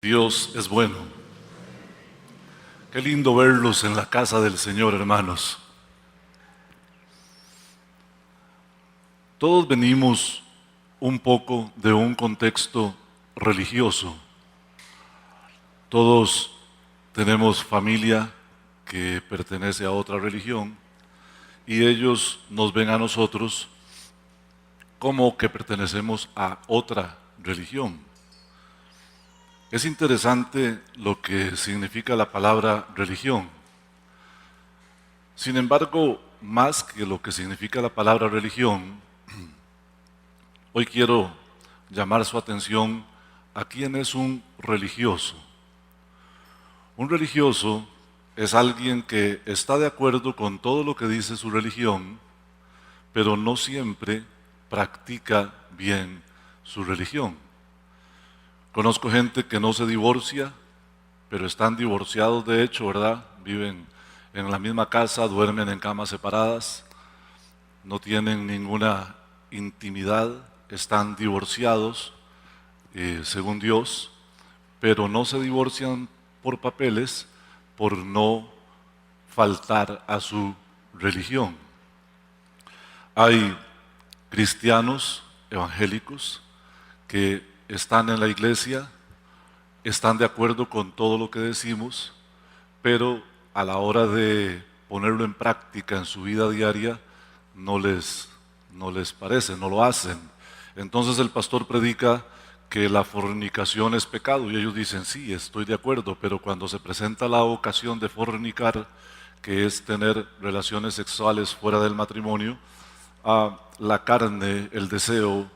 Dios es bueno. Qué lindo verlos en la casa del Señor, hermanos. Todos venimos un poco de un contexto religioso. Todos tenemos familia que pertenece a otra religión y ellos nos ven a nosotros como que pertenecemos a otra religión. Es interesante lo que significa la palabra religión. Sin embargo, más que lo que significa la palabra religión, hoy quiero llamar su atención a quién es un religioso. Un religioso es alguien que está de acuerdo con todo lo que dice su religión, pero no siempre practica bien su religión. Conozco gente que no se divorcia, pero están divorciados de hecho, ¿verdad? Viven en la misma casa, duermen en camas separadas, no tienen ninguna intimidad, están divorciados según Dios, pero no se divorcian por papeles, por no faltar a su religión. Hay cristianos evangélicos que están en la iglesia, están de acuerdo con todo lo que decimos, pero a la hora de ponerlo en práctica en su vida diaria no les parece, no lo hacen. Entonces el pastor predica que la fornicación es pecado y ellos dicen, sí, estoy de acuerdo, pero cuando se presenta la ocasión de fornicar, que es tener relaciones sexuales fuera del matrimonio, la carne, el deseo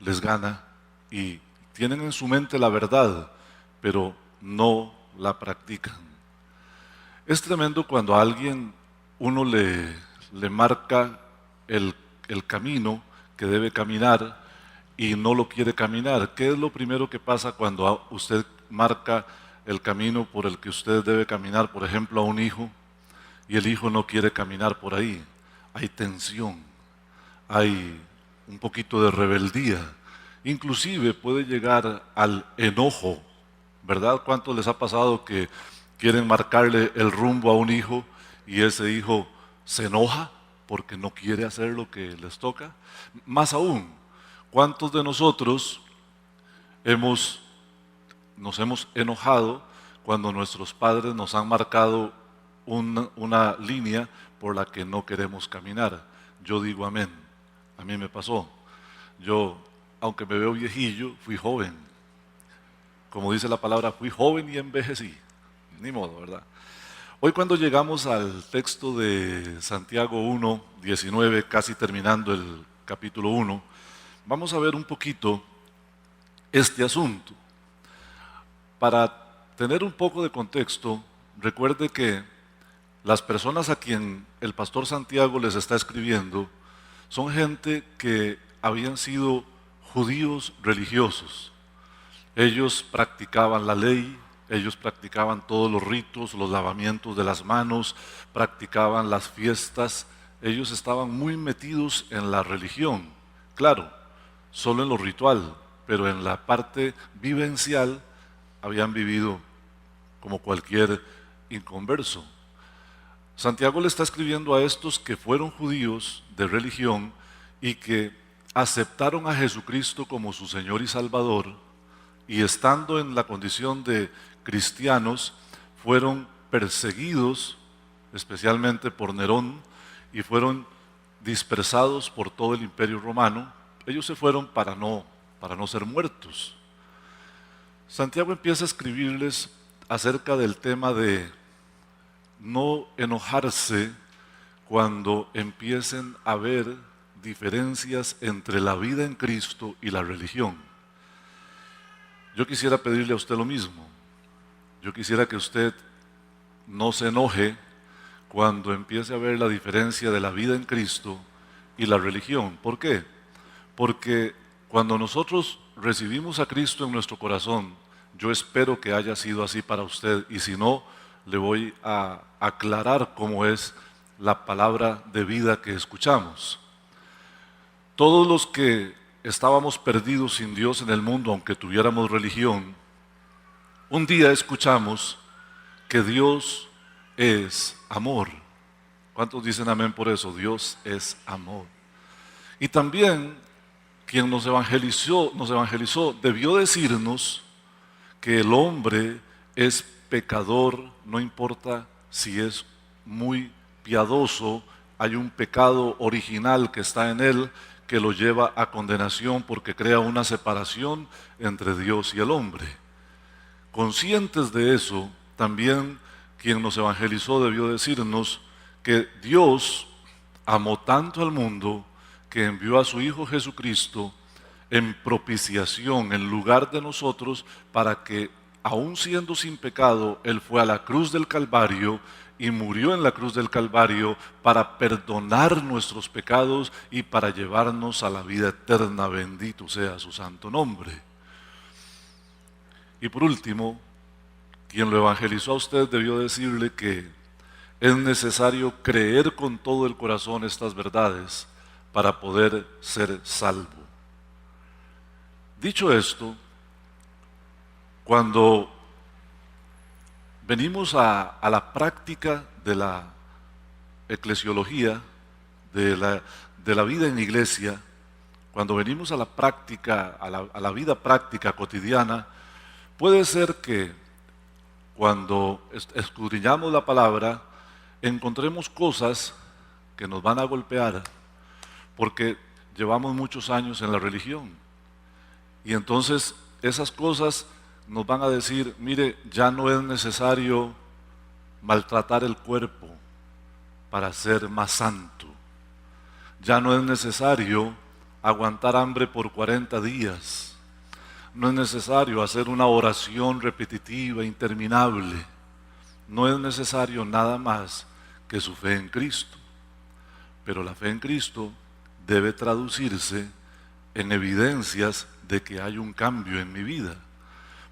les gana y tienen en su mente la verdad, pero no la practican. Es tremendo cuando a alguien uno le marca el camino que debe caminar y no lo quiere caminar. ¿Qué es lo primero que pasa cuando usted marca el camino por el que usted debe caminar, por ejemplo, a un hijo, y el hijo no quiere caminar por ahí? Hay tensión, hay un poquito de rebeldía, inclusive puede llegar al enojo, ¿verdad? ¿Cuánto les ha pasado que quieren marcarle el rumbo a un hijo y ese hijo se enoja porque no quiere hacer lo que les toca? Más aún, ¿cuántos de nosotros nos hemos enojado cuando nuestros padres nos han marcado una línea por la que no queremos caminar? Yo digo amén. A mí me pasó. Yo, aunque me veo viejillo, fui joven. Como dice la palabra, fui joven y envejecí. Ni modo, ¿verdad? Hoy cuando llegamos al texto de Santiago 1, 19, casi terminando el capítulo 1, vamos a ver un poquito este asunto. Para tener un poco de contexto, recuerde que las personas a quien el pastor Santiago les está escribiendo son gente que habían sido judíos religiosos. Ellos practicaban la ley, ellos practicaban todos los ritos, los lavamientos de las manos, practicaban las fiestas, ellos estaban muy metidos en la religión. Claro, solo en lo ritual, pero en la parte vivencial habían vivido como cualquier inconverso. Santiago le está escribiendo a estos que fueron judíos de religión y que aceptaron a Jesucristo como su Señor y Salvador, y estando en la condición de cristianos, fueron perseguidos, especialmente por Nerón, y fueron dispersados por todo el imperio romano. Ellos se fueron para no ser muertos. Santiago empieza a escribirles acerca del tema de no enojarse cuando empiecen a haber diferencias entre la vida en Cristo y la religión. Yo quisiera pedirle a usted lo mismo. Yo quisiera que usted no se enoje cuando empiece a ver la diferencia de la vida en Cristo y la religión. ¿Por qué? Porque cuando nosotros recibimos a Cristo en nuestro corazón, yo espero que haya sido así para usted, y si no, le voy a aclarar cómo es la palabra de vida que escuchamos. Todos los que estábamos perdidos sin Dios en el mundo, aunque tuviéramos religión, Un día escuchamos que Dios es amor. ¿Cuántos dicen amén por eso? Dios es amor. Y también quien nos evangelizó debió decirnos que el hombre es pecador, no importa si es muy piadoso, hay un pecado original que está en él que lo lleva a condenación porque crea una separación entre Dios y el hombre. Conscientes de eso, también quien nos evangelizó debió decirnos que Dios amó tanto al mundo que envió a su Hijo Jesucristo en propiciación en lugar de nosotros para que, aun siendo sin pecado, Él fue a la cruz del Calvario y murió en la cruz del Calvario para perdonar nuestros pecados y para llevarnos a la vida eterna. Bendito sea su santo nombre. Y por último, quien lo evangelizó a usted debió decirle que es necesario creer con todo el corazón estas verdades para poder ser salvo. Dicho esto, cuando venimos a la práctica de la eclesiología, de la vida en iglesia, cuando venimos a la práctica, a la vida práctica cotidiana, puede ser que cuando escudriñamos la palabra, encontremos cosas que nos van a golpear, porque llevamos muchos años en la religión. Y entonces esas cosas nos van a decir, mire, ya no es necesario maltratar el cuerpo para ser más santo. Ya no es necesario aguantar hambre por 40 días. No es necesario hacer una oración repetitiva, interminable. No es necesario nada más que su fe en Cristo. Pero la fe en Cristo debe traducirse en evidencias de que hay un cambio en mi vida.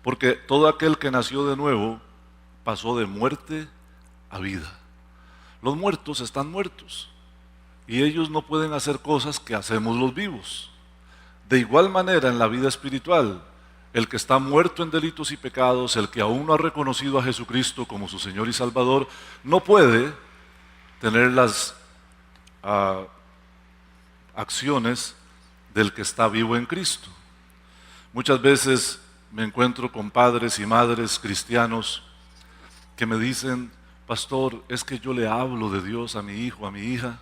Porque todo aquel que nació de nuevo pasó de muerte a vida. Los muertos están muertos y ellos no pueden hacer cosas que hacemos los vivos. De igual manera en la vida espiritual, el que está muerto en delitos y pecados, el que aún no ha reconocido a Jesucristo como su Señor y Salvador, no puede tener las acciones del que está vivo en Cristo. Muchas veces me encuentro con padres y madres cristianos que me dicen, pastor, es que yo le hablo de Dios a mi hijo, a mi hija,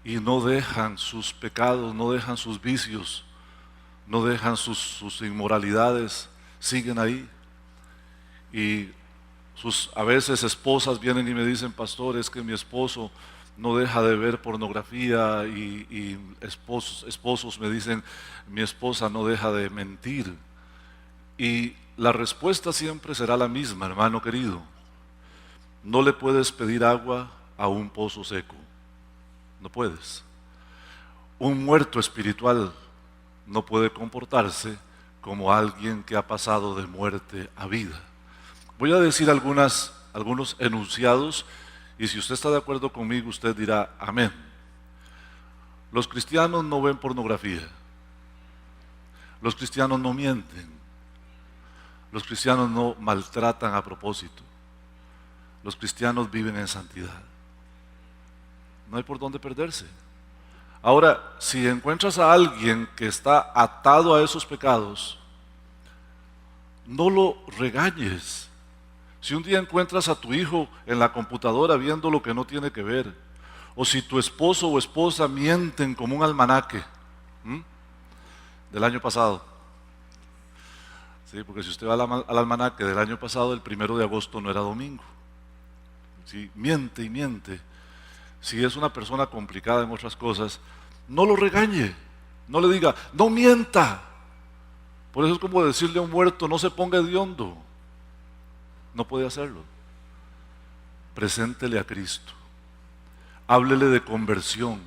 y no dejan sus pecados, no dejan sus vicios, no dejan sus inmoralidades, siguen ahí. Y sus a veces esposas vienen y me dicen, pastor, es que mi esposo no deja de ver pornografía, y esposos me dicen, mi esposa no deja de mentir. Y la respuesta siempre será la misma, hermano querido. No le puedes pedir agua a un pozo seco. No puedes. Un muerto espiritual no puede comportarse como alguien que ha pasado de muerte a vida. Voy a decir algunos enunciados y si usted está de acuerdo conmigo, usted dirá amén. Los cristianos no ven pornografía. Los cristianos no mienten. Los cristianos no maltratan a propósito. Los cristianos viven en santidad. No hay por dónde perderse. Ahora, si encuentras a alguien que está atado a esos pecados, no lo regañes. Si un día encuentras a tu hijo en la computadora viendo lo que no tiene que ver, o si tu esposo o esposa mienten como un almanaque del año pasado. Sí, porque si usted va al almanaque del año pasado, el 1 de agosto no era domingo. Sí, miente y miente. Si es una persona complicada en otras cosas, no lo regañe, no le diga, no mienta. Por eso es como decirle a un muerto, no se ponga hediondo. No puede hacerlo. Preséntele a Cristo. Háblele de conversión.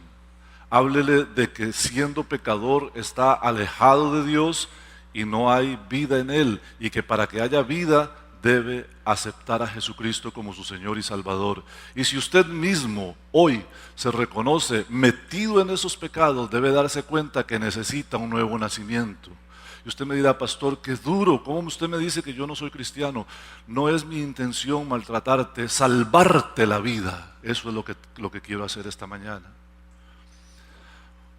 Háblele de que siendo pecador está alejado de Dios y no hay vida en él, y que para que haya vida debe aceptar a Jesucristo como su Señor y Salvador. Y si usted mismo hoy se reconoce metido en esos pecados, debe darse cuenta que necesita un nuevo nacimiento, Y usted me dirá, pastor, qué duro, ¿cómo usted me dice que yo no soy cristiano? No es mi intención maltratarte, salvarte la vida. Eso es lo que quiero hacer esta mañana.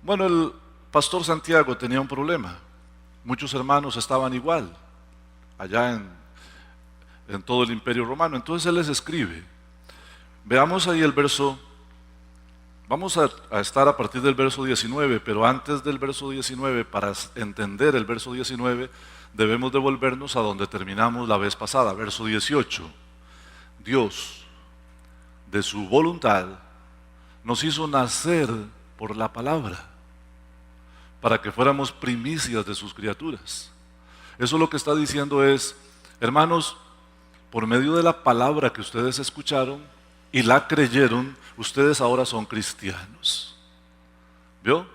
Bueno, el pastor Santiago tenía un problema. Muchos hermanos estaban igual, allá en todo el Imperio Romano. Entonces él les escribe. Veamos ahí el verso. Vamos a estar a partir del verso 19, pero antes del verso 19, para entender el verso 19, debemos devolvernos a donde terminamos la vez pasada, verso 18. Dios, de su voluntad, nos hizo nacer por la palabra, para que fuéramos primicias de sus criaturas. Eso lo que está diciendo es, hermanos, por medio de la palabra que ustedes escucharon y la creyeron, ustedes ahora son cristianos. ¿Vio?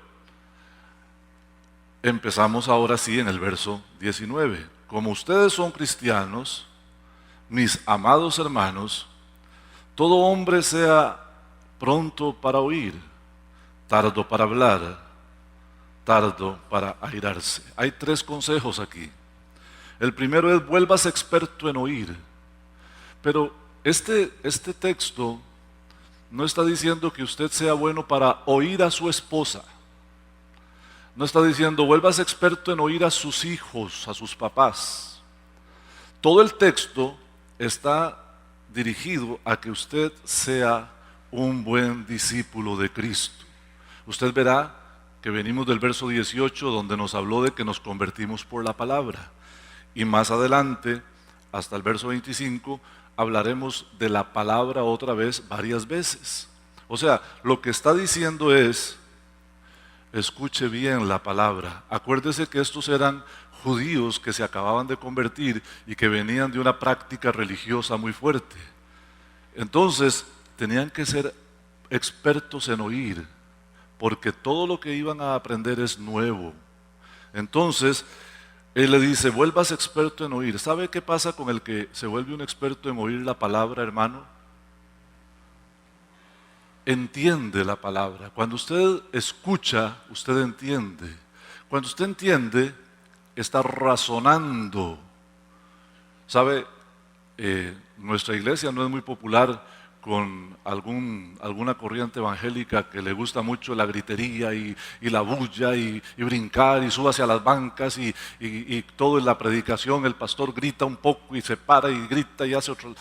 Empezamos ahora sí en el verso 19. Como ustedes son cristianos, mis amados hermanos, todo hombre sea pronto para oír, tardo para hablar, tardo para airarse. Hay 3 consejos aquí. El primero es, vuélvase experto en oír. Pero este texto no está diciendo que usted sea bueno para oír a su esposa. No está diciendo, vuélvase experto en oír a sus hijos, a sus papás. Todo el texto está dirigido a que usted sea un buen discípulo de Cristo. Usted verá que venimos del verso 18, donde nos habló de que nos convertimos por la palabra. Y más adelante, hasta el verso 25, hablaremos de la palabra otra vez varias veces. O sea, lo que está diciendo es, escuche bien la palabra. Acuérdese que estos eran judíos que se acababan de convertir y que venían de una práctica religiosa muy fuerte. Entonces, tenían que ser expertos en oír, porque todo lo que iban a aprender es nuevo. Entonces, él le dice, vuelvas experto en oír. ¿Sabe qué pasa con el que se vuelve un experto en oír la palabra, hermano? Entiende la palabra. Cuando usted escucha, usted entiende. Cuando usted entiende, está razonando. ¿Sabe? Nuestra iglesia no es muy popular con alguna corriente evangélica que le gusta mucho la gritería y la bulla y brincar y sube hacia las bancas y todo en la predicación, el pastor grita un poco y se para y grita y hace otro,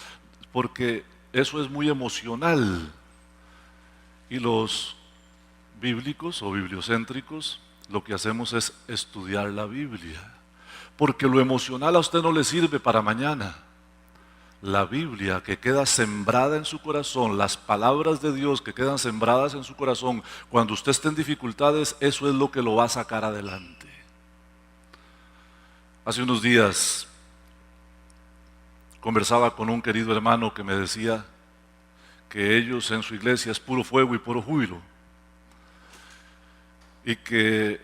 porque eso es muy emocional. Y los bíblicos o bibliocéntricos lo que hacemos es estudiar la Biblia, porque lo emocional a usted no le sirve para mañana. La Biblia que queda sembrada en su corazón, las palabras de Dios que quedan sembradas en su corazón, cuando usted esté en dificultades, eso es lo que lo va a sacar adelante. Hace unos días conversaba con un querido hermano que me decía que ellos en su iglesia es puro fuego y puro júbilo, y que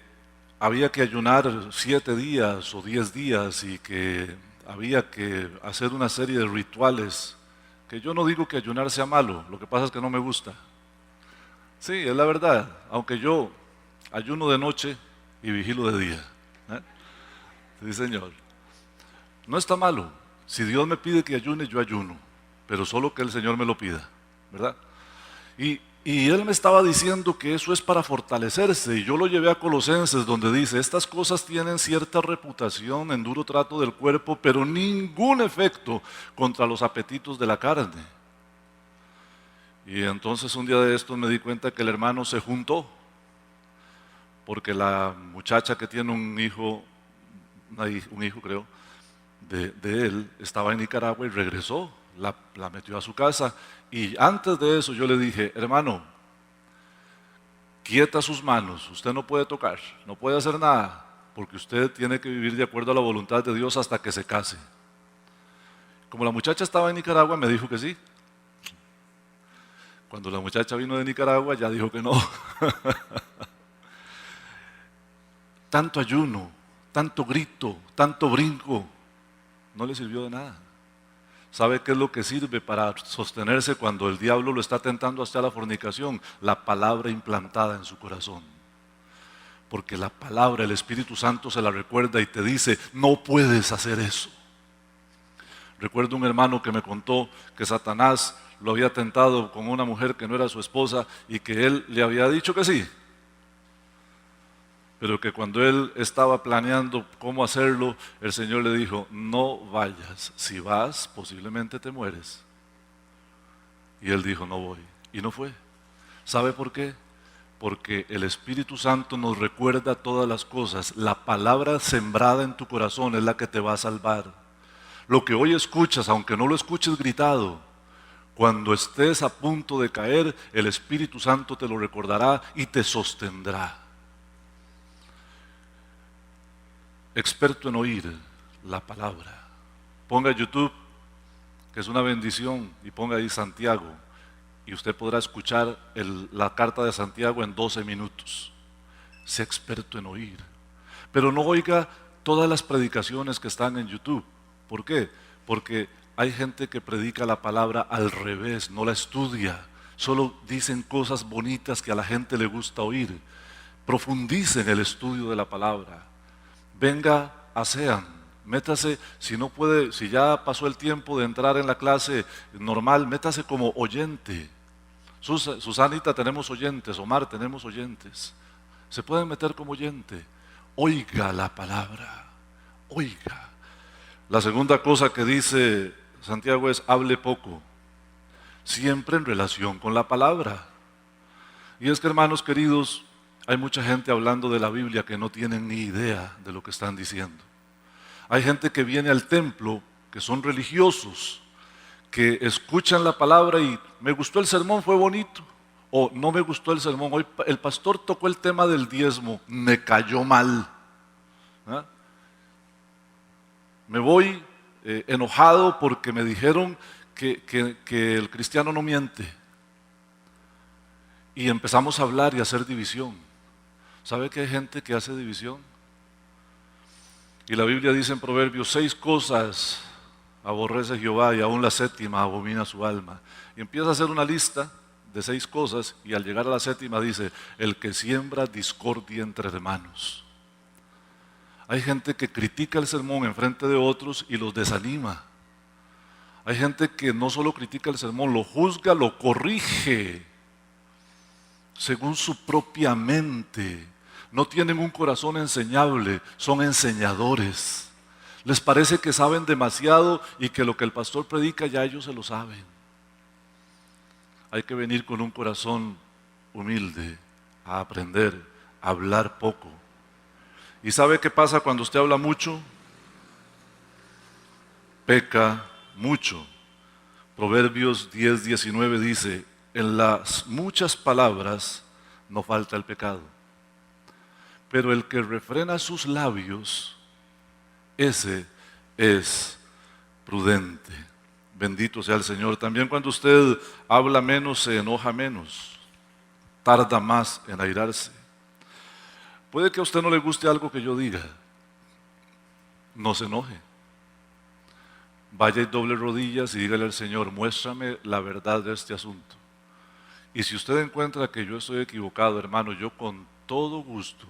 había que ayunar 7 días o 10 días y que había que hacer una serie de rituales, que yo no digo que ayunar sea malo, lo que pasa es que no me gusta. Sí, es la verdad, aunque yo ayuno de noche y vigilo de día. Sí, Señor. No está malo. Si Dios me pide que ayune, yo ayuno, pero solo que el Señor me lo pida, ¿verdad? Y él me estaba diciendo que eso es para fortalecerse, y yo lo llevé a Colosenses, donde dice, estas cosas tienen cierta reputación en duro trato del cuerpo, pero ningún efecto contra los apetitos de la carne. Y entonces un día de estos me di cuenta que el hermano se juntó, porque la muchacha que tiene un hijo creo, de él, estaba en Nicaragua y regresó, la metió a su casa. Y antes de eso yo le dije, hermano, quieta sus manos, usted no puede tocar, no puede hacer nada, porque usted tiene que vivir de acuerdo a la voluntad de Dios hasta que se case. Como la muchacha estaba en Nicaragua, me dijo que sí. Cuando la muchacha vino de Nicaragua, ya dijo que no. Tanto ayuno, tanto grito, tanto brinco, no le sirvió de nada. ¿Sabe qué es lo que sirve para sostenerse cuando el diablo lo está tentando hasta la fornicación? La palabra implantada en su corazón. Porque la palabra, el Espíritu Santo se la recuerda y te dice, no puedes hacer eso. Recuerdo un hermano que me contó que Satanás lo había tentado con una mujer que no era su esposa y que él le había dicho que sí, pero que cuando él estaba planeando cómo hacerlo, el Señor le dijo, no vayas, si vas posiblemente te mueres. Y él dijo, no voy, y no fue. ¿Sabe por qué? Porque el Espíritu Santo nos recuerda todas las cosas. La palabra sembrada en tu corazón es la que te va a salvar. Lo que hoy escuchas, aunque no lo escuches gritado, cuando estés a punto de caer, el Espíritu Santo te lo recordará y te sostendrá. Experto en oír la palabra. Ponga YouTube, que es una bendición, y ponga ahí Santiago, y usted podrá escuchar la carta de Santiago en 12 minutos. Sea experto en oír. Pero no oiga todas las predicaciones que están en YouTube. ¿Por qué? Porque hay gente que predica la palabra al revés, no la estudia. Solo dicen cosas bonitas que a la gente le gusta oír. Profundice en el estudio de la palabra. Venga a SEAN, métase, si no puede, si ya pasó el tiempo de entrar en la clase normal, métase como oyente. Susanita, tenemos oyentes, Omar, tenemos oyentes. Se pueden meter como oyente. Oiga la palabra, oiga. La segunda cosa que dice Santiago es, hable poco, siempre en relación con la palabra. Y es que, hermanos queridos, hay mucha gente hablando de la Biblia que no tienen ni idea de lo que están diciendo. Hay gente que viene al templo, que son religiosos, que escuchan la palabra y me gustó el sermón, fue bonito, o no me gustó el sermón, hoy el pastor tocó el tema del diezmo, me cayó mal. ¿Ah? Me voy enojado porque me dijeron que el cristiano no miente. Y empezamos a hablar y a hacer división. ¿Sabe que hay gente que hace división? Y la Biblia dice en Proverbios, 6 cosas aborrece Jehová y aún la séptima abomina su alma. Y empieza a hacer una lista de 6 cosas y al llegar a la séptima dice, el que siembra discordia entre hermanos. Hay gente que critica el sermón en frente de otros y los desanima. Hay gente que no solo critica el sermón, lo juzga, lo corrige según su propia mente. No tienen un corazón enseñable, son enseñadores. Les parece que saben demasiado y que lo que el pastor predica ya ellos se lo saben. Hay que venir con un corazón humilde a aprender, a hablar poco. ¿Y sabe qué pasa cuando usted habla mucho? Peca mucho. Proverbios 10:19 dice, en las muchas palabras no falta el pecado, pero el que refrena sus labios, ese es prudente. Bendito sea el Señor. También cuando usted habla menos, se enoja menos, tarda más en airarse. Puede que a usted no le guste algo que yo diga, no se enoje. Vaya y doble rodillas y dígale al Señor, muéstrame la verdad de este asunto. Y si usted encuentra que yo estoy equivocado, hermano, yo con todo gusto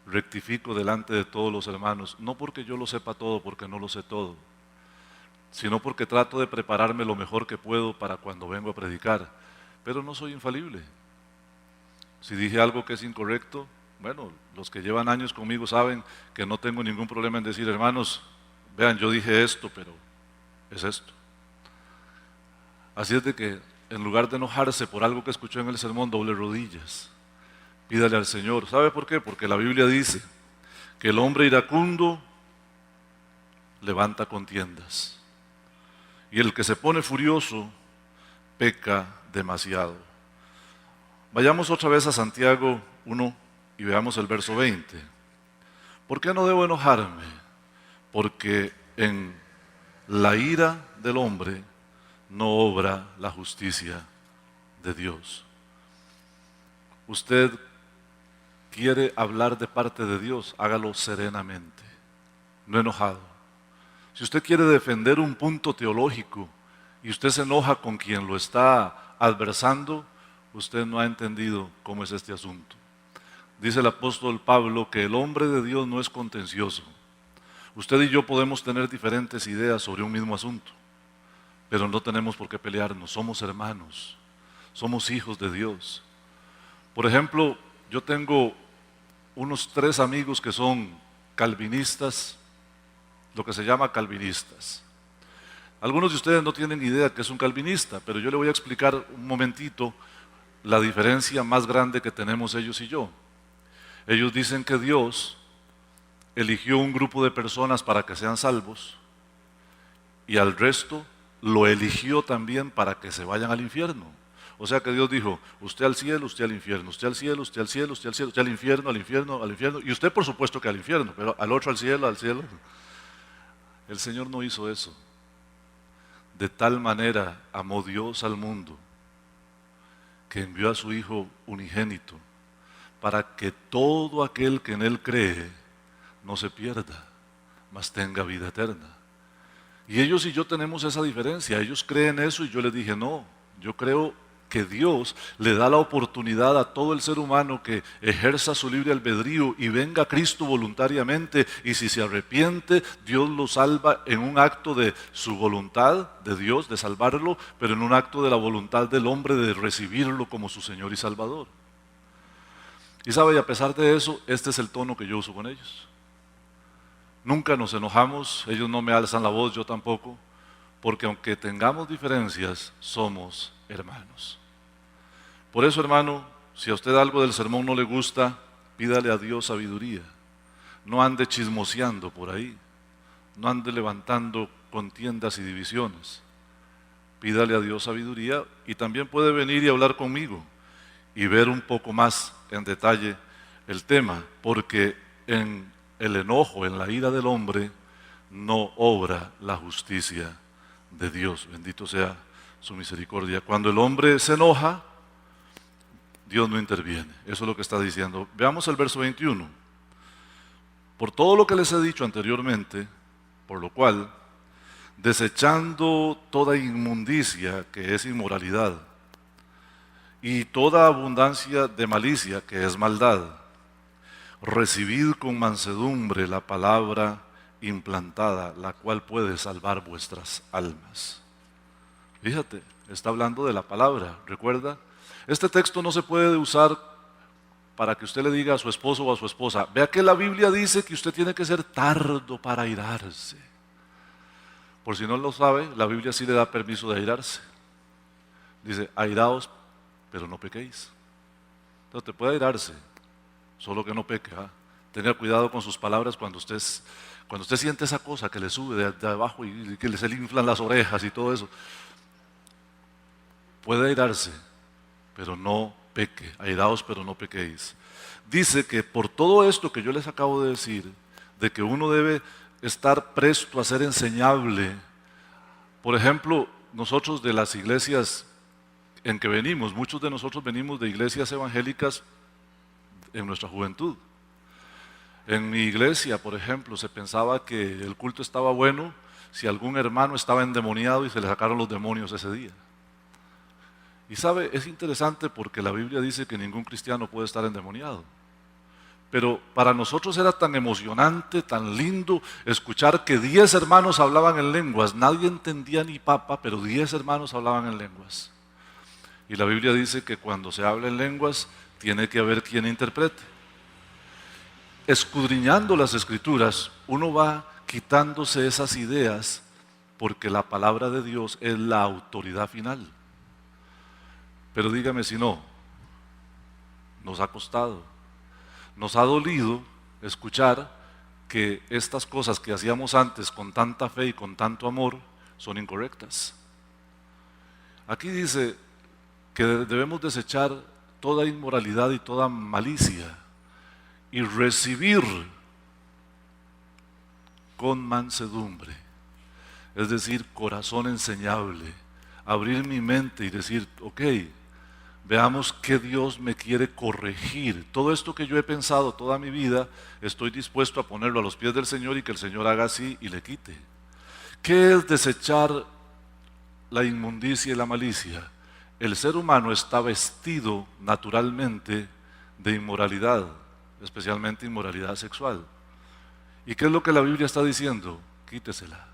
rectifico delante de todos los hermanos, no porque yo lo sepa todo, porque no lo sé todo, sino porque trato de prepararme lo mejor que puedo para cuando vengo a predicar, pero no soy infalible. Si dije algo que es incorrecto, bueno, los que llevan años conmigo saben que no tengo ningún problema en decir, hermanos, vean, yo dije esto, pero es esto. Así es de que en lugar de enojarse por algo que escuchó en el sermón, doble rodillas. Pídale al Señor. ¿Sabe por qué? Porque la Biblia dice que el hombre iracundo levanta contiendas y el que se pone furioso peca demasiado. Vayamos otra vez a Santiago 1 y veamos el verso 20. ¿Por qué no debo enojarme? Porque en la ira del hombre no obra la justicia de Dios. Usted quiere hablar de parte de Dios, hágalo serenamente, no enojado. Si usted quiere defender un punto teológico y usted se enoja con quien lo está adversando, usted no ha entendido cómo es este asunto. dice el apóstol Pablo que el hombre de Dios no es contencioso. Usted y yo podemos tener diferentes ideas sobre un mismo asunto, pero no tenemos por qué pelearnos. Somos hermanos, somos hijos de Dios. Por ejemplo, yo tengo unos 3 amigos que son calvinistas, lo que se llama calvinistas. Algunos de ustedes no tienen idea que es un calvinista, pero yo le voy a explicar un momentito la diferencia más grande que tenemos ellos y yo. Ellos dicen que Dios eligió un grupo de personas para que sean salvos y al resto lo eligió también para que se vayan al infierno. O sea que Dios dijo, usted al cielo, usted al infierno, usted al cielo, usted al cielo, usted al cielo, usted al infierno, al infierno, al infierno, y usted por supuesto que al infierno, pero al otro al cielo, al cielo. El Señor no hizo eso. De tal manera amó Dios al mundo que envió a su Hijo unigénito para que todo aquel que en Él cree no se pierda, mas tenga vida eterna. Y ellos y yo tenemos esa diferencia. Ellos creen eso y yo les dije, no, yo creo que Dios le da la oportunidad a todo el ser humano que ejerza su libre albedrío y venga a Cristo voluntariamente, y si se arrepiente, Dios lo salva en un acto de su voluntad de Dios de salvarlo, pero en un acto de la voluntad del hombre de recibirlo como su Señor y Salvador. Y sabe, y a pesar de eso, este es el tono que yo uso con ellos. Nunca nos enojamos, ellos no me alzan la voz, yo tampoco, porque aunque tengamos diferencias, somos hermanos. Por eso, hermano, si a usted algo del sermón no le gusta, pídale a Dios sabiduría. No ande chismoseando por ahí, no ande levantando contiendas y divisiones. Pídale a Dios sabiduría y también puede venir y hablar conmigo y ver un poco más en detalle el tema, porque en el enojo, en la ira del hombre, no obra la justicia de Dios. Bendito sea su misericordia. Cuando el hombre se enoja, Dios no interviene. Eso es lo que está diciendo. Veamos el verso 21. Por todo lo que les he dicho anteriormente, por lo cual, desechando toda inmundicia, que es inmoralidad, y toda abundancia de malicia, que es maldad, recibid con mansedumbre la palabra implantada, la cual puede salvar vuestras almas. Fíjate, está hablando de la palabra, ¿recuerda? Este texto no se puede usar para que usted le diga a su esposo o a su esposa, vea que la Biblia dice que usted tiene que ser tardo para airarse. Por si no lo sabe, la Biblia sí le da permiso de airarse. Dice, airaos, pero no pequéis. Entonces te puede airarse, solo que no peque. Tenga cuidado con sus palabras cuando usted siente esa cosa que le sube de abajo y que se le inflan las orejas y todo eso. Puede airarse, pero no peque. Airaos, pero no pequéis. Dice que por todo esto que yo les acabo de decir, de que uno debe estar presto a ser enseñable. Por ejemplo, nosotros de las iglesias en que venimos, muchos de nosotros venimos de iglesias evangélicas en nuestra juventud. En mi iglesia, por ejemplo, se pensaba que el culto estaba bueno si algún hermano estaba endemoniado y se le sacaron los demonios ese día. Y sabe, es interesante porque la Biblia dice que ningún cristiano puede estar endemoniado. Pero para nosotros era tan emocionante, tan lindo escuchar que 10 hermanos hablaban en lenguas. Nadie entendía ni papa, pero 10 hermanos hablaban en lenguas. Y la Biblia dice que cuando se habla en lenguas tiene que haber quien interprete. Escudriñando las Escrituras, uno va quitándose esas ideas porque la palabra de Dios es la autoridad final. Pero dígame si no, nos ha costado, nos ha dolido escuchar que estas cosas que hacíamos antes con tanta fe y con tanto amor son incorrectas. Aquí dice que debemos desechar toda inmoralidad y toda malicia y recibir con mansedumbre, es decir, corazón enseñable, abrir mi mente y decir, ok, veamos qué Dios me quiere corregir. Todo esto que yo he pensado toda mi vida, estoy dispuesto a ponerlo a los pies del Señor y que el Señor haga así y le quite. ¿Qué es desechar la inmundicia y la malicia? El ser humano está vestido naturalmente de inmoralidad. especialmente inmoralidad sexual. ¿Y qué es lo que la Biblia está diciendo? Quítesela,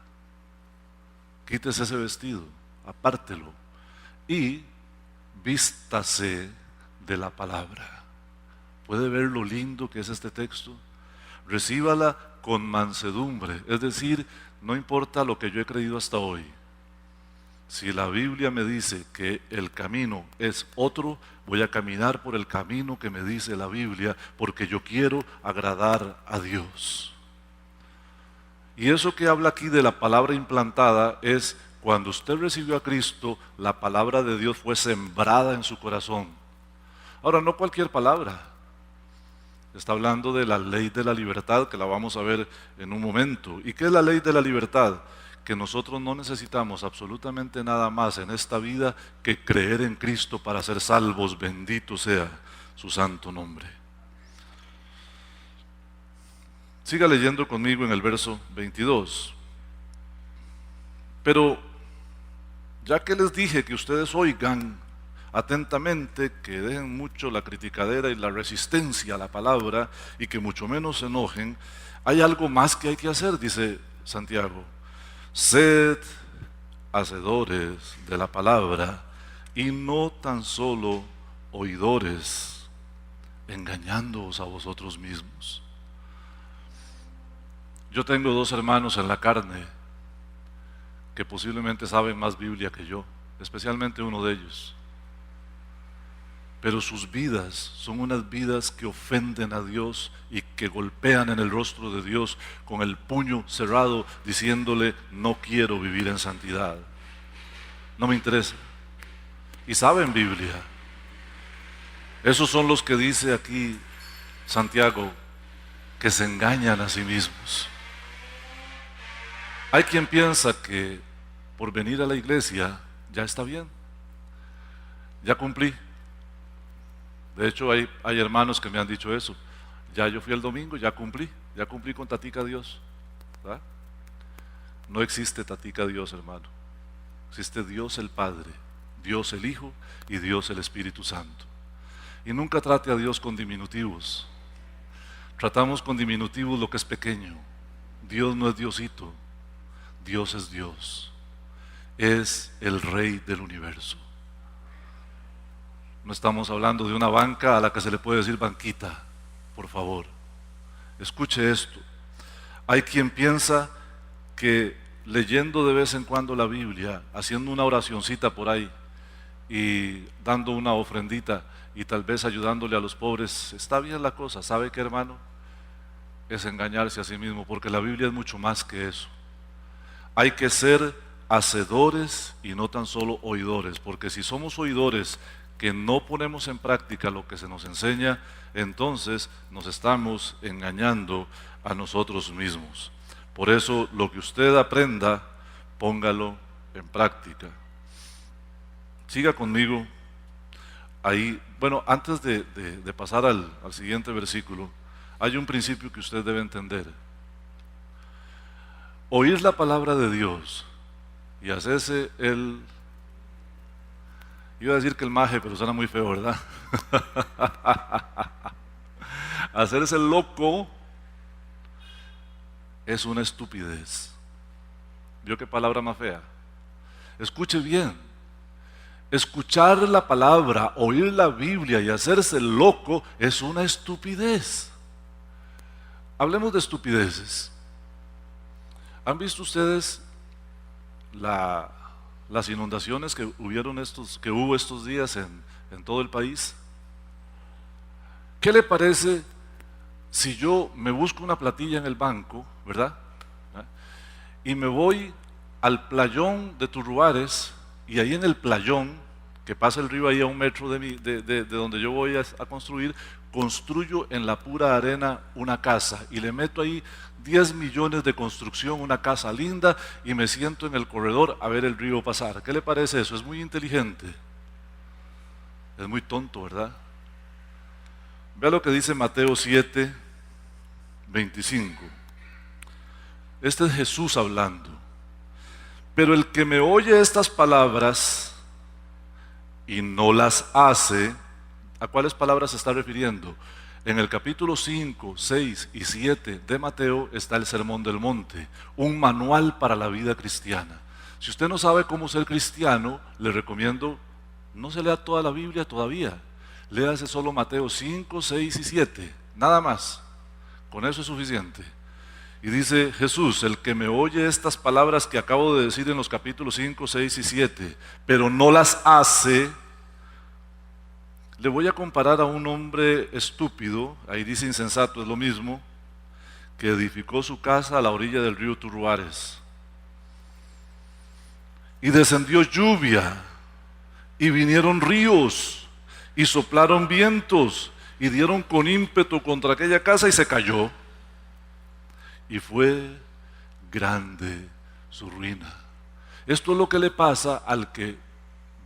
quítese ese vestido, apártelo y vístase de la palabra. ¿Puede ver lo lindo que es este texto? Recíbala con mansedumbre, es decir, no importa lo que yo he creído hasta hoy. Si la Biblia me dice que el camino es otro, voy a caminar por el camino que me dice la Biblia, porque yo quiero agradar a Dios. Y eso que habla aquí de la palabra implantada es cuando usted recibió a Cristo, la palabra de Dios fue sembrada en su corazón. Ahora, no cualquier palabra. Está hablando de la ley de la libertad, que la vamos a ver en un momento. ¿Y qué es la ley de la libertad? Que nosotros no necesitamos absolutamente nada más en esta vida que creer en Cristo para ser salvos. Bendito sea su santo nombre. Siga leyendo conmigo en el verso 22. Pero ya que les dije que ustedes oigan atentamente, que dejen mucho la criticadera y la resistencia a la palabra y que mucho menos se enojen, hay algo más que hay que hacer, dice Santiago. Sed hacedores de la palabra y no tan solo oidores, engañándoos a vosotros mismos. Yo tengo dos hermanos en la carne que posiblemente saben más Biblia que yo, especialmente uno de ellos. Pero sus vidas son unas vidas que ofenden a Dios y que golpean en el rostro de Dios con el puño cerrado, diciéndole: no quiero vivir en santidad, no me interesa. Y saben Biblia. Esos son los que dice aquí Santiago, que se engañan a sí mismos. Hay quien piensa que por venir a la iglesia ya está bien, ya cumplí. De hecho, hay hermanos que me han dicho eso. Ya yo fui el domingo, ya cumplí con Tatica Dios. ¿Verdad? No existe Tatica Dios, hermano. Existe Dios el Padre, Dios el Hijo y Dios el Espíritu Santo. Y nunca trate a Dios con diminutivos. Tratamos con diminutivos lo que es pequeño. Dios no es Diosito, Dios es Dios. Es el Rey del universo. No estamos hablando de una banca a la que se le puede decir banquita, por favor. Escuche esto. Hay quien piensa que leyendo de vez en cuando la Biblia, haciendo una oracioncita por ahí y dando una ofrendita y tal vez ayudándole a los pobres, está bien la cosa. ¿Sabe qué, hermano? Es engañarse a sí mismo, porque la Biblia es mucho más que eso. Hay que ser hacedores y no tan solo oidores, porque si somos oidores que no ponemos en práctica lo que se nos enseña, entonces nos estamos engañando a nosotros mismos. Por eso lo que usted aprenda, póngalo en práctica. Siga conmigo ahí. Bueno, antes de pasar al siguiente versículo, hay un principio que usted debe entender. Oír la palabra de Dios y hacerse el... Iba a decir que el maje, pero suena muy feo, ¿verdad? Hacerse el loco es una estupidez. ¿Vio qué palabra más fea? Escuche bien. Escuchar la palabra, oír la Biblia y hacerse el loco es una estupidez. Hablemos de estupideces. ¿Han visto ustedes las inundaciones que hubo estos días en todo el país? ¿Qué le parece si yo me busco una platilla en el banco, verdad? Y me voy al playón de Turruares, y ahí en el playón, que pasa el río ahí a 1 metro de donde yo voy a construir, construyo en la pura arena una casa y le meto ahí 10 millones de construcción, una casa linda, y me siento en el corredor a ver el río pasar? ¿Qué le parece eso? Es muy inteligente. Es muy tonto, ¿verdad? Vea lo que dice Mateo 7, 25. Este es Jesús hablando. Pero el que me oye estas palabras y no las hace, ¿a cuáles palabras se está refiriendo? En el capítulo 5, 6 y 7 de Mateo está el Sermón del Monte, un manual para la vida cristiana. Si usted no sabe cómo ser cristiano, le recomiendo, no se lea toda la Biblia todavía, léase solo Mateo 5, 6 y 7, nada más, con eso es suficiente. Y dice Jesús: el que me oye estas palabras que acabo de decir en los capítulos 5, 6 y 7, pero no las hace, le voy a comparar a un hombre estúpido, ahí dice insensato, es lo mismo, que edificó su casa a la orilla del río Turruares. Y descendió lluvia, y vinieron ríos, y soplaron vientos, y dieron con ímpetu contra aquella casa, y se cayó. Y fue grande su ruina. Esto es lo que le pasa al que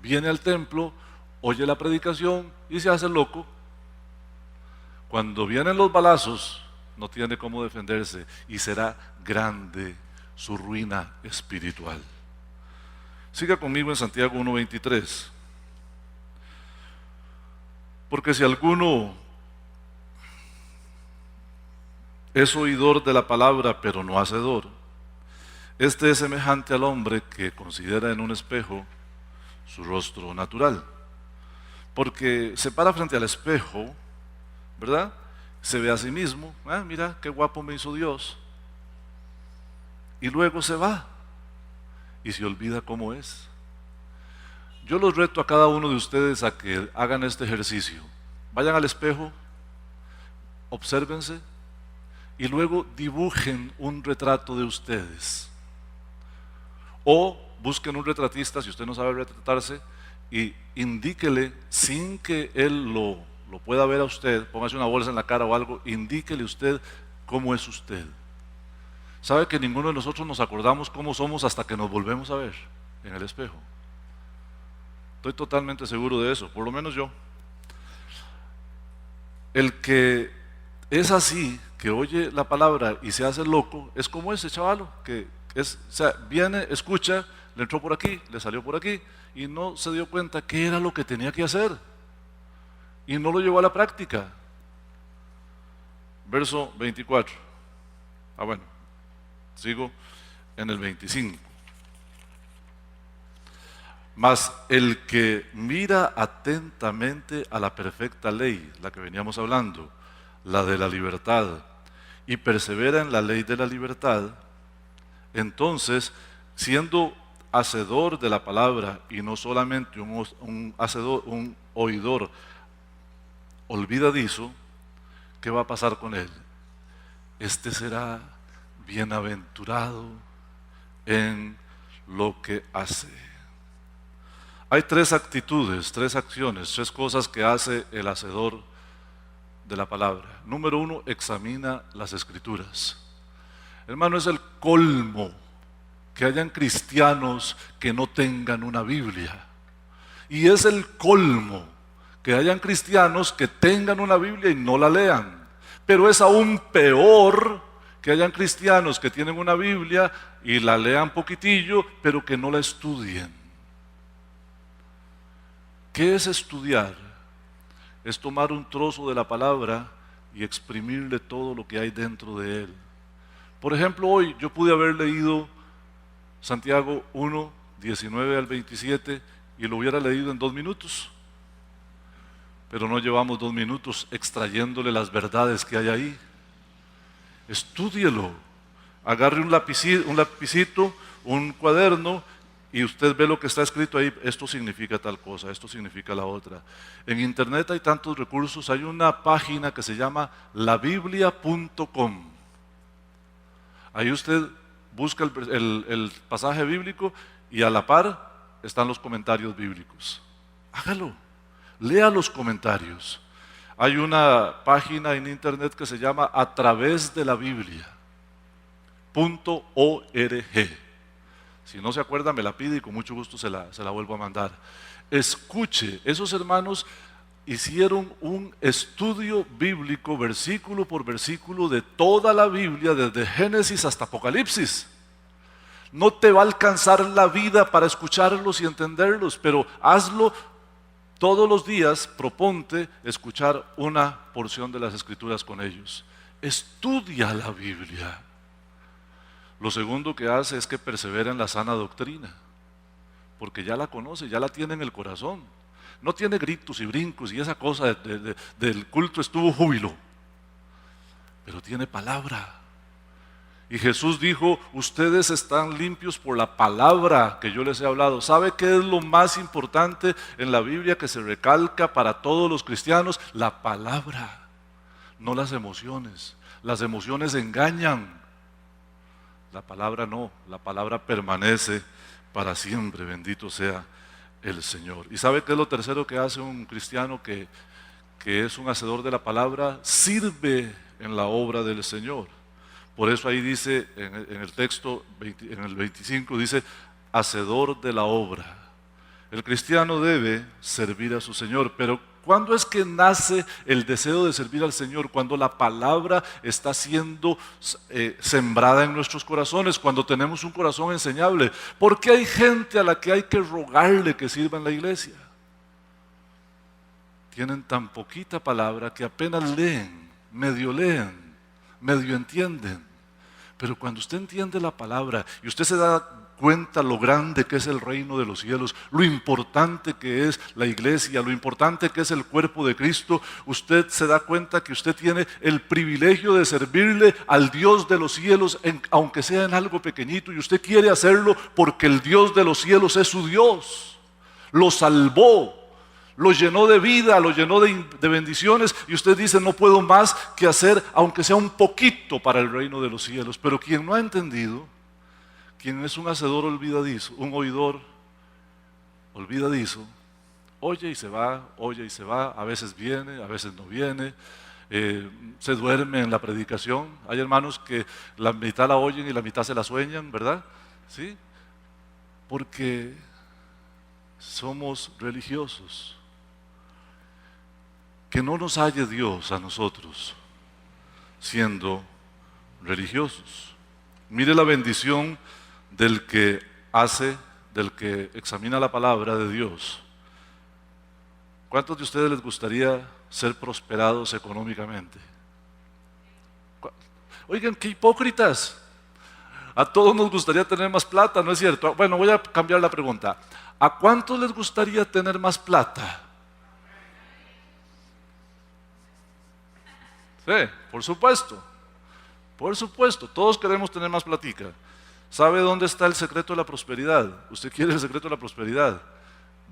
viene al templo, oye la predicación y se hace loco. Cuando vienen los balazos, no tiene cómo defenderse y será grande su ruina espiritual. Siga conmigo en Santiago 1:23. Porque si alguno es oidor de la palabra, pero no hacedor, este es semejante al hombre que considera en un espejo su rostro natural. Porque se para frente al espejo, ¿verdad? Se ve a sí mismo, mira qué guapo me hizo Dios. Y luego se va y se olvida cómo es. Yo los reto a cada uno de ustedes a que hagan este ejercicio. Vayan al espejo, obsérvense y luego dibujen un retrato de ustedes. O busquen un retratista, si usted no sabe retratarse, y indíquele, sin que él lo pueda ver a usted, póngase una bolsa en la cara o algo, indíquele usted cómo es usted. ¿Sabe que ninguno de nosotros nos acordamos cómo somos hasta que nos volvemos a ver en el espejo? Estoy totalmente seguro de eso, por lo menos yo. El que es así, que oye la palabra y se hace loco, es como ese chavalo que viene, escucha, le entró por aquí, le salió por aquí y no se dio cuenta qué era lo que tenía que hacer y no lo llevó a la práctica. Verso 24. Bueno, sigo en el 25. Mas el que mira atentamente a la perfecta ley, la que veníamos hablando, la de la libertad, y persevera en la ley de la libertad, entonces, siendo hacedor de la palabra y no solamente un oidor olvidadizo, ¿qué va a pasar con él? Este será bienaventurado en lo que hace. Hay tres actitudes, tres acciones, tres cosas que hace el hacedor de la palabra. Número uno, examina las escrituras. Hermano, es el colmo que hayan cristianos que no tengan una Biblia. Y es el colmo que hayan cristianos que tengan una Biblia y no la lean. Pero es aún peor que hayan cristianos que tienen una Biblia y la lean poquitillo, pero que no la estudien. ¿Qué es estudiar? Es tomar un trozo de la palabra y exprimirle todo lo que hay dentro de él. Por ejemplo, hoy yo pude haber leído Santiago 1, 19 al 27 y lo hubiera leído en 2 minutos. Pero no llevamos 2 minutos extrayéndole las verdades que hay ahí. Estúdielo. Agarre un lapicito, un cuaderno y usted ve lo que está escrito ahí. Esto significa tal cosa, esto significa la otra. En internet hay tantos recursos. Hay una página que se llama labiblia.com. Ahí usted busca el pasaje bíblico y a la par están los comentarios bíblicos. Hágalo, lea los comentarios. Hay una página en internet que se llama A Través de la Biblia.org. Si no se acuerda, me la pide y con mucho gusto se la vuelvo a mandar. Escuche, esos hermanos hicieron un estudio bíblico, versículo por versículo, de toda la Biblia, desde Génesis hasta Apocalipsis. No te va a alcanzar la vida para escucharlos y entenderlos, pero hazlo Todos los días proponte escuchar una porción de las Escrituras con ellos. Estudia la Biblia. Lo segundo que hace es que persevera en la sana doctrina, porque ya la conoce, ya la tiene en el corazón. No tiene gritos y brincos y esa cosa del culto estuvo júbilo, pero tiene palabra. Y Jesús dijo, ustedes están limpios por la palabra que yo les he hablado. ¿Sabe qué es lo más importante en la Biblia que se recalca para todos los cristianos? La palabra, no las emociones. Las emociones engañan. La palabra no, la palabra permanece para siempre, bendito sea el Señor. ¿Y sabe qué es lo tercero que hace un cristiano que es un hacedor de la palabra? Sirve en la obra del Señor. Por eso ahí dice, en el texto, en el 25, dice, hacedor de la obra. El cristiano debe servir a su Señor, pero ¿cuándo es que nace el deseo de servir al Señor? Cuando la palabra está siendo sembrada en nuestros corazones, cuando tenemos un corazón enseñable. Porque hay gente a la que hay que rogarle que sirva en la iglesia. Tienen tan poquita palabra que apenas leen, medio entienden. Pero cuando usted entiende la palabra y usted se da cuenta lo grande que es el reino de los cielos, lo importante que es la iglesia, lo importante que es el cuerpo de Cristo, usted se da cuenta que usted tiene el privilegio de servirle al Dios de los cielos, aunque sea en algo pequeñito, y usted quiere hacerlo porque el Dios de los cielos es su Dios. Lo salvó, lo llenó de vida, lo llenó de bendiciones, y usted dice, no puedo más que hacer, aunque sea un poquito, para el reino de los cielos. Pero quien no ha entendido, quien es un hacedor olvidadizo, un oidor olvidadizo, oye y se va, a veces viene, a veces no viene, se duerme en la predicación. Hay hermanos que la mitad la oyen y la mitad se la sueñan, ¿verdad? ¿Sí? Porque somos religiosos. Que no nos halle Dios a nosotros siendo religiosos. Mire la bendición del que examina la palabra de Dios. ¿Cuántos de ustedes les gustaría ser prosperados económicamente? Oigan, qué hipócritas. A todos nos gustaría tener más plata, ¿no es cierto? Bueno, voy a cambiar la pregunta. ¿A cuántos les gustaría tener más plata? Sí, por supuesto, todos queremos tener más platica. ¿Sabe dónde está el secreto de la prosperidad? ¿Usted quiere el secreto de la prosperidad?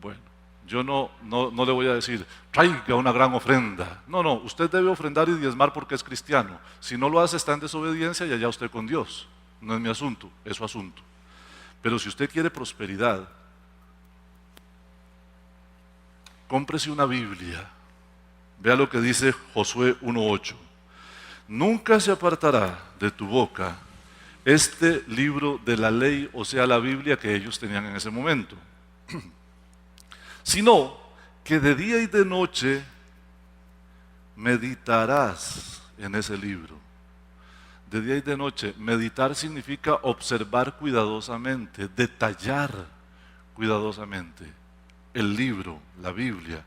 Bueno, yo no le voy a decir, traiga una gran ofrenda. No, usted debe ofrendar y diezmar porque es cristiano. Si no lo hace, está en desobediencia y allá usted con Dios. No es mi asunto, es su asunto. Pero si usted quiere prosperidad, cómprese una Biblia. Vea lo que dice Josué 1:8. Nunca se apartará de tu boca este libro de la ley, o sea, la Biblia que ellos tenían en ese momento, sino que de día y de noche meditarás en ese libro. De día y de noche. Meditar significa observar cuidadosamente, detallar cuidadosamente el libro, la Biblia.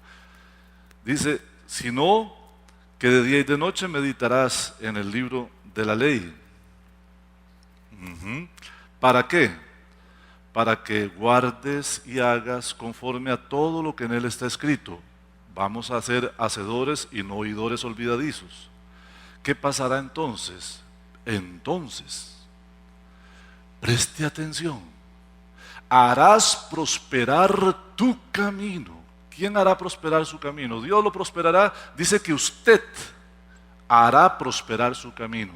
Dice, sino que de día y de noche meditarás en el libro de la ley. ¿Para qué? Para que guardes y hagas conforme a todo lo que en él está escrito. Vamos a ser hacedores y no oidores olvidadizos. ¿Qué pasará entonces? Preste atención. Harás prosperar tu camino. ¿Quién hará prosperar su camino? Dios lo prosperará. Dice que usted hará prosperar su camino.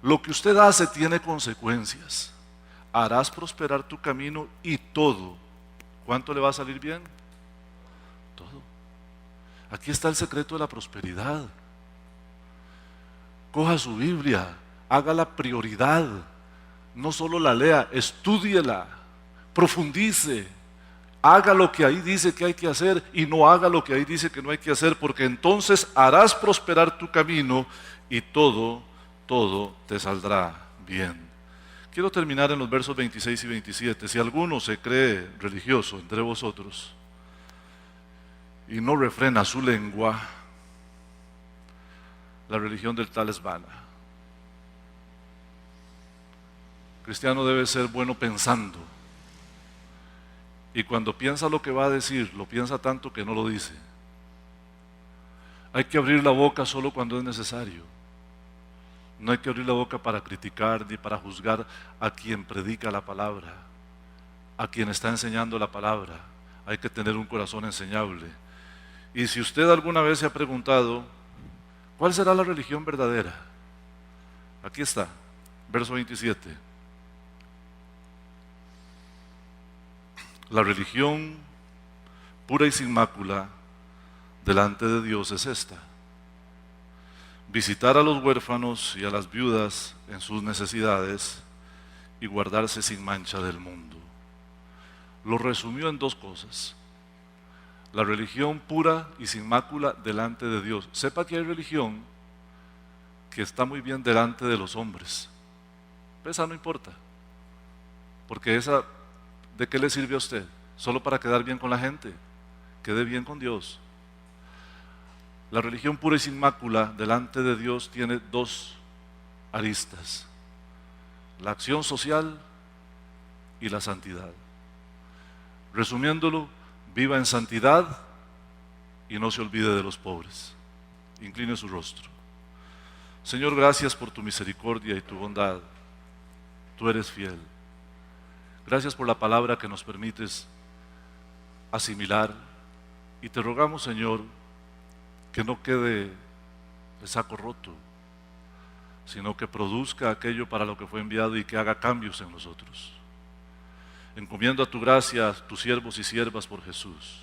Lo que usted hace tiene consecuencias. Harás prosperar tu camino y todo. ¿Cuánto le va a salir bien? Todo. Aquí está el secreto de la prosperidad. Coja su Biblia, hágala prioridad. No solo la lea, estúdiela, profundice. Haga lo que ahí dice que hay que hacer y no haga lo que ahí dice que no hay que hacer, porque entonces harás prosperar tu camino y todo te saldrá bien. Quiero terminar en los versos 26 y 27. Si alguno se cree religioso entre vosotros y no refrena su lengua, la religión del tal es vana. El cristiano debe ser bueno pensando, y cuando piensa lo que va a decir, lo piensa tanto que no lo dice. Hay que abrir la boca solo cuando es necesario. No hay que abrir la boca para criticar ni para juzgar a quien predica la palabra, a quien está enseñando la palabra. Hay que tener un corazón enseñable. Y si usted alguna vez se ha preguntado, ¿cuál será la religión verdadera? Aquí está, verso 27. La religión pura y sin mácula delante de Dios es esta: visitar a los huérfanos y a las viudas en sus necesidades y guardarse sin mancha del mundo. Lo resumió en dos cosas: la religión pura y sin mácula delante de Dios. Sepa que hay religión que está muy bien delante de los hombres. Esa no importa, porque esa, ¿de qué le sirve a usted? Solo para quedar bien con la gente. Quede bien con Dios. La religión pura y sin mácula delante de Dios tiene dos aristas: la acción social y la santidad. Resumiéndolo, viva en santidad y no se olvide de los pobres. Incline su rostro. Señor, gracias por tu misericordia y tu bondad. Tú eres fiel. Gracias por la palabra que nos permites asimilar, y te rogamos, Señor, que no quede el saco roto, sino que produzca aquello para lo que fue enviado y que haga cambios en nosotros. Encomiendo a tu gracia a tus siervos y siervas por Jesús.